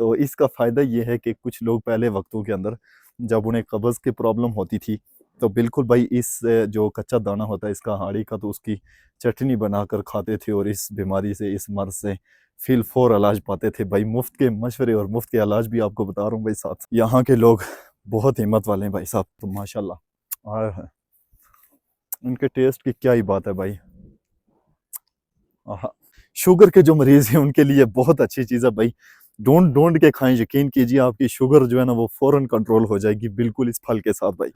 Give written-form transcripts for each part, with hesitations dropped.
तो इसका फ़ायदा ये है कि कुछ लोग पहले वक्तों के अंदर जब उन्हें कब्ज़ की प्रॉब्लम होती थी तो बिल्कुल भाई इस जो कच्चा दाना होता है इसका हाड़ी का, तो उसकी चटनी बनाकर खाते थे और इस बीमारी से, इस मर्ज़ से फ़िल फ़ौर इलाज पाते थे भाई। मुफ्त के मशवरे और मुफ्त के इलाज भी आपको बता रहा हूँ भाई साथ। यहाँ के लोग बहुत हिम्मत वाले हैं भाई साहब, तो माशाल्लाह। आए हैं, उनके टेस्ट की क्या ही बात है भाई। आहा, शुगर के जो मरीज़ हैं उनके लिए बहुत अच्छी चीज़ है भाई। ढूँढ ढूँढ के खाएँ, यकीन कीजिए आपकी शुगर जो है ना वो फ़ौरन कंट्रोल हो जाएगी बिल्कुल इस फल के साथ भाई।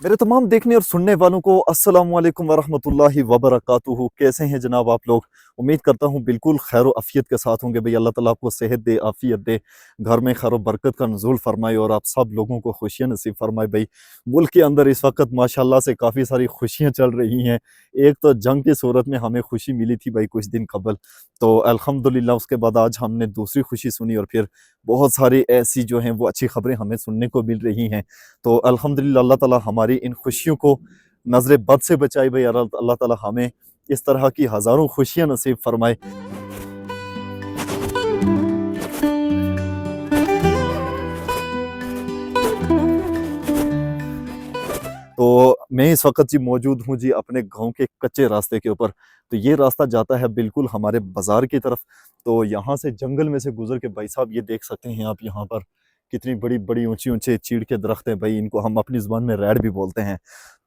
मेरे तमाम देखने और सुनने वालों को अस्सलाम वालेकुम वरहमतुल्लाहि वबरकातुहू। कैसे हैं जनाब आप लोग? उम्मीद करता हूँ बिल्कुल खैर व आफ़ियत के साथ होंगे भाई। अल्लाह ताला आपको सेहत दे, आफ़ियत दे, घर में खैर व बरकत का नुज़ूल फ़रमाए और आप सब लोगों को खुशियाँ नसीब फ़रमाए भाई। मुल्क के अंदर इस वक़्त माशाअल्लाह से काफ़ी सारी खुशियाँ चल रही हैं। एक तो जंग की सूरत में हमें खुशी मिली थी भाई कुछ दिन कबल, तो अल्हम्दुलिल्लाह उसके बाद आज हमने दूसरी खुशी सुनी और फिर बहुत सारी ऐसी जो हैं वो अच्छी खबरें हमें सुनने को मिल रही हैं। तो अल्हम्दुलिल्लाह अल्लाह ताला हमारी इन खुशियों को नज़र बद से बचाए भाई। और अल्लाह ताला हमें इस तरह की हज़ारों खुशियाँ नसीब फरमाए। तो मैं इस वक़्त जी मौजूद हूँ जी अपने गाँव के कच्चे रास्ते के ऊपर। तो ये रास्ता जाता है बिल्कुल हमारे बाज़ार की तरफ। तो यहाँ से जंगल में से गुज़र के भाई साहब ये देख सकते हैं आप यहाँ पर कितनी बड़ी-बड़ी, ऊँचे-ऊँचे चीड़ के दरख्त हैं भाई, इनको हम अपनी ज़ुबान में रैड भी बोलते हैं।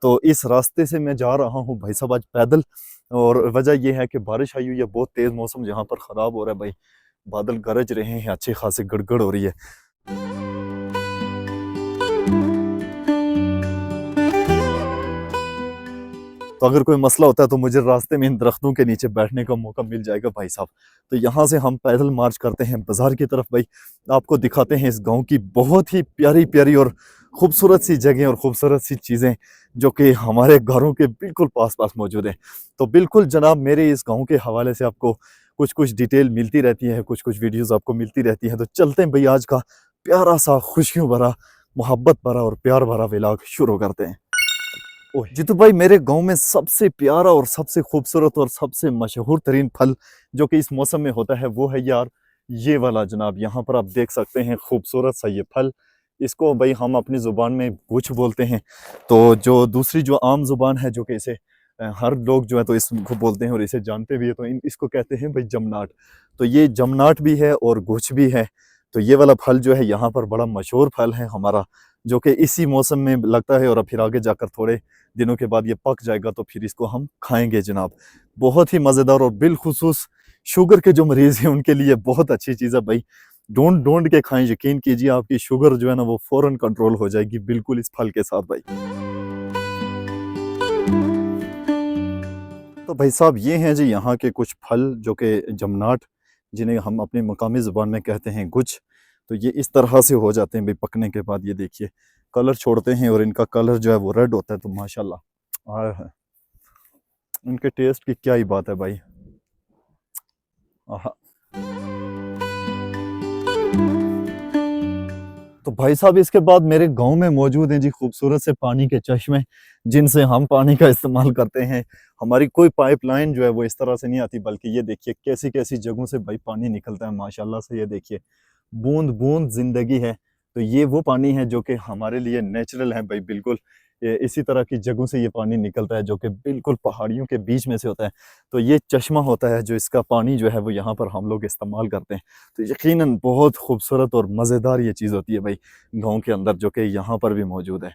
तो इस रास्ते से मैं जा रहा हूँ भाई साहब आज पैदल, और वजह ये है कि बारिश आई हुई है, बहुत तेज़ मौसम यहाँ पर ख़राब हो रहा है भाई। बादल गरज रहे हैं, अच्छी खासी गड़गड़ हो रही है। तो अगर कोई मसला होता है तो मुझे रास्ते में इन दरख्तों के नीचे बैठने का मौका मिल जाएगा भाई साहब। तो यहाँ से हम पैदल मार्च करते हैं बाज़ार की तरफ भाई। आपको दिखाते हैं इस गाँव की बहुत ही प्यारी-प्यारी और खूबसूरत सी जगहें और खूबसूरत सी चीज़ें जो कि हमारे घरों के बिल्कुल पास-पास मौजूद हैं। तो बिल्कुल जनाब मेरे इस गाँव के हवाले से आपको कुछ-कुछ डिटेल मिलती रहती है, कुछ-कुछ वीडियोज़ आपको मिलती रहती हैं। तो चलते हैं भई आज का प्यारा-सा खुशियों भरा, मोहब्बत भरा और प्यार भरा व्लॉग शुरू करते हैं। ओह! जीतू भाई मेरे गाँव में सबसे प्यारा और सबसे खूबसूरत और सबसे मशहूर तरीन फल जो कि इस मौसम में होता है वो है यार ये वाला जनाब। यहाँ पर आप देख सकते हैं खूबसूरत सा ये फल। इसको भाई हम अपनी ज़ुबान में गुछ बोलते हैं। तो जो दूसरी जो आम ज़ुबान है जो कि इसे हर लोग जो है तो इसको बोलते हैं और इसे जानते भी हैं, तो इन इसको कहते हैं भाई जमनाट। तो ये जमनाट भी है और गुछ भी है। तो ये वाला फल जो है यहाँ पर बड़ा मशहूर फल है हमारा, जो कि इसी मौसम में लगता है और फिर आगे जाकर थोड़े दिनों के बाद ये पक जाएगा तो फिर इसको हम खाएँगे जनाब। बहुत ही मज़ेदार और बिलख़ुसूस शुगर के जो मरीज़ हैं उनके लिए बहुत अच्छी चीज़ है भाई। ढूँढ-ढूँढ के खाएँ, यकीन कीजिए आपकी शुगर जो है ना वो फ़ौरन कंट्रोल हो जाएगी बिल्कुल इस फल के साथ भाई। तो भाई साहब ये हैं जी यहाँ के कुछ फल जो कि जमनाट, जिन्हें हम अपनी मकामी ज़ुबान में कहते हैं गुछ। तो ये इस तरह से हो जाते हैं भाई पकने के बाद, ये देखिए कलर छोड़ते हैं और इनका कलर जो है वो रेड होता है। तो माशाल्लाह आय है, इनके टेस्ट की क्या ही बात है भाई। आहा, तो भाई साहब इसके बाद मेरे गाँव में मौजूद हैं जी खूबसूरत से पानी के चश्मे, जिनसे हम पानी का इस्तेमाल करते हैं। हमारी कोई पाइपलाइन जो है वो इस तरह से नहीं आती, बल्कि ये देखिए कैसी-कैसी जगहों से भाई पानी निकलता है माशाल्लाह से। ये देखिए बूँद-बूँद ज़िंदगी है। तो ये वो पानी है जो कि हमारे लिए नेचुरल है भाई बिल्कुल। ये इसी तरह की जगहों से ये पानी निकलता है जो कि बिल्कुल पहाड़ियों के बीच में से होता है। तो ये चश्मा होता है जो इसका पानी जो है वो यहाँ पर हम लोग इस्तेमाल करते हैं। तो यकीनन बहुत खूबसूरत और मज़ेदार ये चीज़ होती है भाई गाँव के अंदर, जो कि यहाँ पर भी मौजूद है।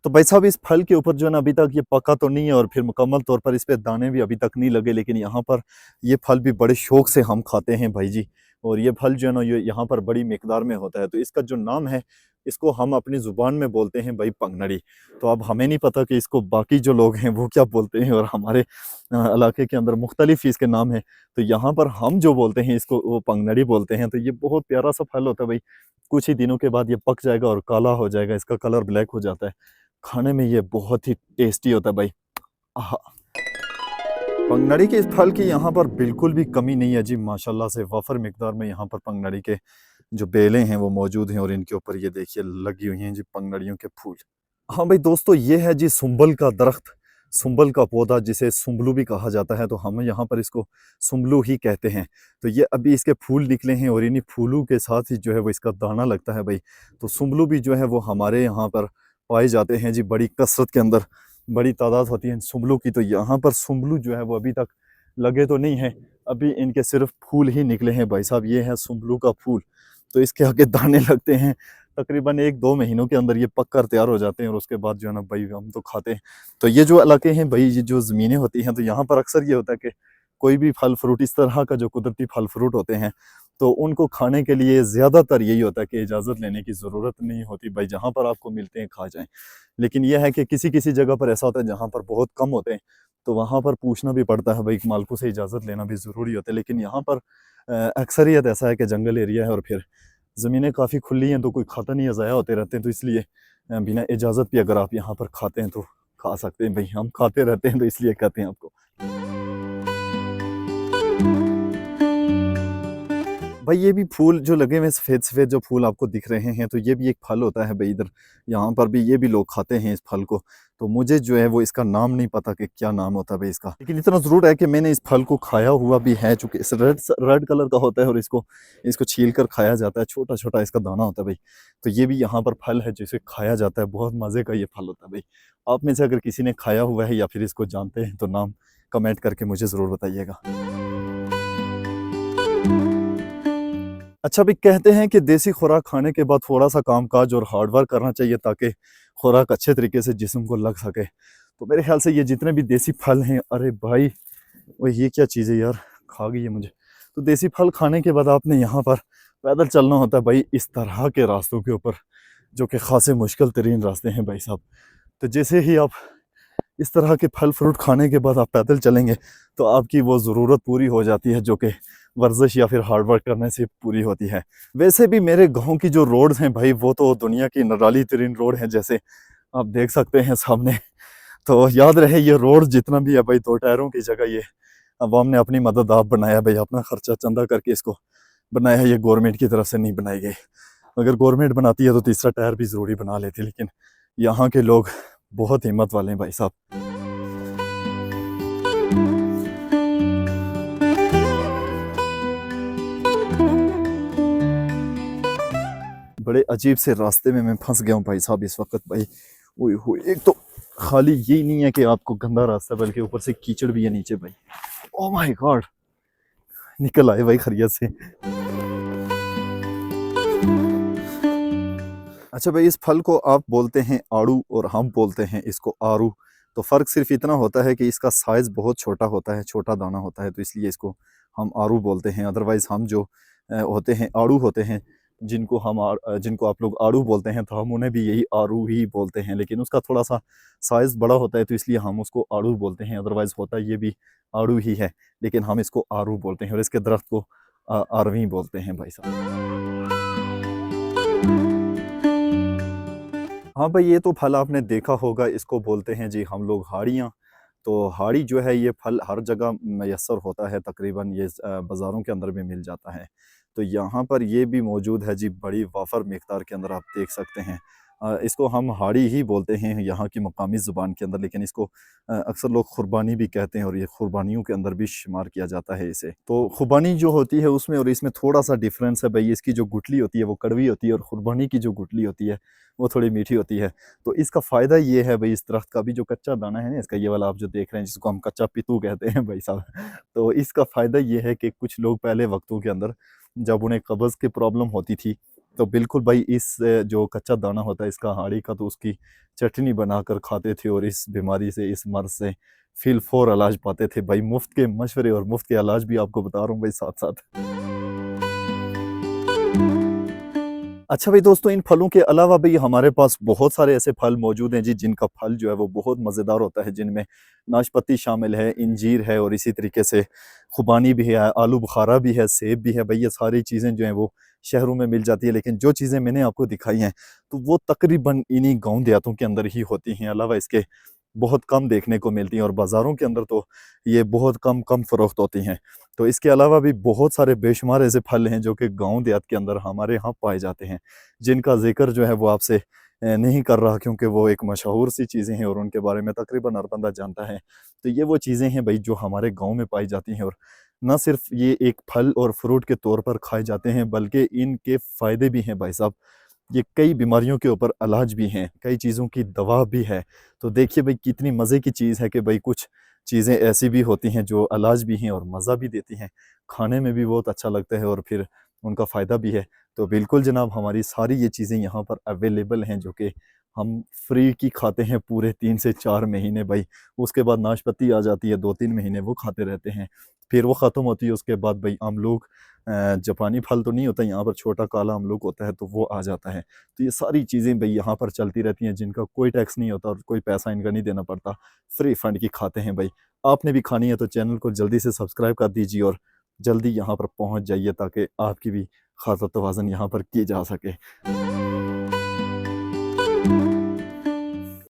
तो भाई साहब इस फल के ऊपर जो है ना अभी तक ये पका तो नहीं है और फिर मुकम्मल तौर पर इस पे दाने भी अभी तक नहीं लगे, लेकिन यहाँ पर ये फल भी बड़े शौक से हम खाते हैं भाई जी। और ये फल जो है ना ये यहाँ पर बड़ी मिकदार में होता है। तो इसका जो नाम है इसको हम अपनी ज़ुबान में बोलते हैं भाई पंगनड़ी। तो अब हमें नहीं पता कि इसको बाकी जो लोग हैं वो क्या बोलते हैं, और हमारे इलाके के अंदर मुख्तलिफ इसके नाम हैं। तो यहाँ पर हम जो बोलते हैं इसको वो पंगनड़ी बोलते हैं। तो ये बहुत प्यारा सा फल होता है भाई। कुछ ही दिनों के बाद ये पक जाएगा और काला हो जाएगा, इसका कलर ब्लैक हो जाता है। खाने में ये बहुत ही टेस्टी होता है भाई। आहा! पंगनड़ी के इस फल की यहाँ पर बिल्कुल भी कमी नहीं है जी, माशाल्लाह से वफ़र मिक़दार में यहाँ पर पंगनड़ी के जो बेलें हैं वो मौजूद हैं और इनके ऊपर ये देखिए लगी हुई हैं जी पंगनड़ियों के फूल। हाँ भाई दोस्तों, ये है जी सुंबल का दरख्त, सुंबल का पौधा जिसे सुंबलू भी कहा जाता है, तो हम यहाँ पर इसको सुंबलू ही कहते हैं। तो ये अभी इसके फूल निकले हैं और इन्हीं फूलों के साथ ही जो है वो इसका दाना लगता है भाई। तो सुंबलू भी जो है वो हमारे यहाँ पर पाए जाते हैं जी, बड़ी कसरत के अंदर बड़ी तादाद होती है सुंबलू की। तो यहाँ पर सुंबलू जो है वो अभी तक लगे तो नहीं है, अभी इनके सिर्फ फूल ही निकले हैं भाई साहब। ये है सुंबलू का फूल, तो इसके आगे दाने लगते हैं। तकरीबन 1-2 महीनों के अंदर ये पक कर तैयार हो जाते हैं और उसके बाद जो है ना भाई हम तो खाते हैं। तो ये जो इलाके हैं भाई, ये जो ज़मीनें होती हैं, तो यहाँ पर अक्सर ये होता है कि कोई भी फल फ्रूट इस तरह का जो कुदरती फल फ्रूट होते हैं, तो उनको खाने के लिए ज़्यादातर यही होता है कि इजाज़त लेने की ज़रूरत नहीं होती भाई, जहाँ पर आपको मिलते हैं खा जाएं। लेकिन यह है कि किसी किसी जगह पर ऐसा होता है जहाँ पर बहुत कम होते हैं, तो वहाँ पर पूछना भी पड़ता है भाई, मालिकों से इजाज़त लेना भी ज़रूरी होता है। लेकिन यहाँ पर अक्सरियत ऐसा है कि जंगल एरिया है और फिर ज़मीनें काफ़ी खुली हैं, तो कोई खाता नहीं है, ज़ाया होते रहते हैं। तो इसलिए बिना इजाज़त भी अगर आप यहाँ पर खाते हैं तो खा सकते हैं भाई। हम खाते रहते हैं तो इसलिए कहते हैं आपको। भाई ये भी फूल जो लगे हुए हैं, सफ़ेद-सफ़ेद जो फूल आपको दिख रहे हैं, तो ये भी एक फल होता है भाई इधर। यहाँ पर भी ये भी लोग खाते हैं इस फल को। तो मुझे जो है वो इसका नाम नहीं पता कि क्या नाम होता है भाई इसका। लेकिन इतना ज़रूर है कि मैंने इस फल को खाया हुआ भी है, चूँकि इस रेड कलर का होता है और इसको इसको छील कर खाया जाता है। छोटा-छोटा इसका दाना होता है भाई। तो ये भी यहाँ पर फल है जिसे खाया जाता है। बहुत मज़े का ये फल होता है भाई। आप में से अगर किसी ने खाया हुआ है या फिर इसको जानते हैं, तो नाम कमेंट करके मुझे ज़रूर बताइएगा। अच्छा भी कहते हैं कि देसी खुराक खाने के बाद थोड़ा-सा काम-काज और हार्ड वर्क करना चाहिए ताकि खुराक अच्छे तरीके से जिस्म को लग सके। तो मेरे ख़्याल से ये जितने भी देसी फल हैं, अरे भाई! ओए ये क्या चीज़ है यार, खा गई है मुझे। तो देसी फल खाने के बाद आपने यहाँ पर पैदल चलना होता है भाई इस तरह के रास्तों के ऊपर, जो कि ख़ासे मुश्किल तरीन रास्ते हैं भाई साहब। तो जैसे ही आप इस तरह के फल फ्रूट खाने के बाद आप पैदल चलेंगे, तो आपकी वो ज़रूरत पूरी हो जाती है जो कि वर्जिश या फिर हार्ड वर्क करने से पूरी होती है। वैसे भी मेरे गाँव की जो रोड्स हैं भाई, वो तो दुनिया की निराली तरीन रोड है, जैसे आप देख सकते हैं सामने। तो याद रहे ये रोड जितना भी है भाई, 2 टायरों की जगह ये अवाम ने अपनी मदद आप बनाया भाई, अपना खर्चा चंदा करके इसको बनाया है, ये गवर्नमेंट की तरफ से नहीं बनाई गई। अगर गवर्नमेंट बनाती है तो तीसरा टायर भी ज़रूरी बना लेती, लेकिन यहाँ के लोग बहुत हिम्मत वाले हैं भाई साहब। बड़े अजीब से रास्ते में मैं फंस गया हूँ भाई साहब इस वक्त भाई। ओए होए, एक तो खाली यही नहीं है कि आपको गंदा रास्ता, बल्कि ऊपर से कीचड़ भी है नीचे भाई। ओह माय गॉड, निकल आए भाई खैरियत से। अच्छा भाई, इस फल को आप बोलते हैं आड़ू और हम बोलते हैं इसको आरू। तो फ़र्क सिर्फ इतना होता है कि इसका साइज़ बहुत छोटा होता है, छोटा दाना होता है, तो इसलिए इसको हम आरू बोलते हैं। अदरवाइज़ हम जो होते हैं आड़ू होते हैं, जिनको आप लोग आड़ू बोलते हैं, तो हम उन्हें भी यही आरू ही बोलते हैं। लेकिन उसका थोड़ा-सा साइज़ बड़ा होता है, तो इसलिए हम उसको आड़ू बोलते हैं। अदरवाइज़ होता ये भी आड़ू ही है, लेकिन हम इसको आरू बोलते हैं और इसके दरख्त को आरवी बोलते हैं भाई साहब। हाँ भाई, ये तो फल आपने देखा होगा, इसको बोलते हैं जी हम लोग हाड़ियाँ। तो हाड़ी जो है ये फल हर जगह मैसर होता है तकरीबन, ये बाज़ारों के अंदर भी मिल जाता है। तो यहाँ पर ये भी मौजूद है जी, बड़ी वाफ़र मिक़दार के अंदर आप देख सकते हैं। इसको हम हाड़ी ही बोलते हैं यहाँ की मकामी ज़ुबान के अंदर, लेकिन इसको अक्सर लोग खुरबानी भी कहते हैं और ये खुरबानियों के अंदर भी शुमार किया जाता है इसे। तो खुरबानी जो होती है उसमें और इसमें थोड़ा-सा डिफ़रेंस है भई, इसकी जो गुठली होती है वो कड़वी होती है और खुरबानी की जो गुठली होती है वो थोड़ी मीठी होती है। तो इसका फ़ायदा ये है भई, इस दरख्त का भी जो कच्चा दाना है ना इसका, ये वाला आप जो देख रहे हैं जिसको हम कच्चा पितू कहते हैं भाई साहब। तो इसका फ़ायदा ये है कि कुछ लोग पहले वक़्तों के अंदर जब उन्हें कब्ज़ की प्रॉब्लम होती थी, तो बिल्कुल भाई इस जो कच्चा दाना होता है इसका हाड़ी का, तो उसकी चटनी बनाकर खाते थे और इस बीमारी से, इस मर्ज़ से फ़िल-फ़ौर इलाज पाते थे भाई। मुफ़्त के मशवरे और मुफ़्त के इलाज भी आपको बता रहा हूँ भाई साथ-साथ। अच्छा भाई दोस्तों, इन फलों के अलावा भी हमारे पास बहुत सारे ऐसे फल मौजूद हैं जी, जिनका फल जो है वो बहुत मज़ेदार होता है, जिनमें नाशपाती शामिल है, इंजीर है और इसी तरीके से खुबानी भी है, आलू बुखारा भी है, सेब भी है। भाई ये सारी चीज़ें जो हैं वो शहरों में मिल जाती है, लेकिन जो चीज़ें मैंने आपको दिखाई हैं, तो वो तकरीबन इन्हीं गाँव देहातों के अंदर ही होती हैं। अलावा इसके बहुत कम देखने को मिलती हैं और बाज़ारों के अंदर तो ये बहुत कम फ़रोख्त होती हैं। तो इसके अलावा भी बहुत सारे बेशुमार ऐसे फल हैं जो कि गाँव देहात के अंदर हमारे यहाँ पाए जाते हैं, जिनका ज़िक्र जो है वो आपसे नहीं कर रहा, क्योंकि वो एक मशहूर सी चीज़ें हैं और उनके बारे में तकरीबन हर बंदा जानता है। तो ये वो चीज़ें हैं भाई जो हमारे गाँव में पाई जाती हैं, और ना सिर्फ़ ये एक फल और फ्रूट के तौर पर खाए जाते हैं, बल्कि इनके फ़ायदे भी हैं भाई साहब। ये कई बीमारियों के ऊपर इलाज भी हैं, कई चीज़ों की दवा भी है। तो देखिए भाई कितनी मज़े की चीज़ है कि भाई कुछ चीज़ें ऐसी भी होती हैं जो इलाज भी हैं और मज़ा भी देती हैं। खाने में भी बहुत अच्छा लगता है और फिर उनका फ़ायदा भी है। तो बिल्कुल जनाब, हमारी सारी ये चीज़ें यहाँ पर अवेलेबल हैं, जो कि हम फ्री की खाते हैं पूरे 3 से 4 महीने भाई। उसके बाद नाशपाती आ जाती है, 2-3 महीने वो खाते रहते हैं। फिर वो ख़त्म होती है, उसके बाद भाई अमरूद, जापानी फल तो नहीं होता यहाँ पर, छोटा काला अमरूद होता है, तो वो आ जाता है। तो ये सारी चीज़ें भई यहाँ पर चलती रहती हैं, जिनका कोई टैक्स नहीं होता और कोई पैसा इनका नहीं देना पड़ता। फ्री फंड की खाते हैं भई। आपने भी खानी है तो चैनल को जल्दी से सब्सक्राइब कर दीजिए और जल्दी यहाँ पर पहुँच जाइए, ताकि आपकी भी ख़ातिर तवाज़ुन यहाँ पर की जा सके।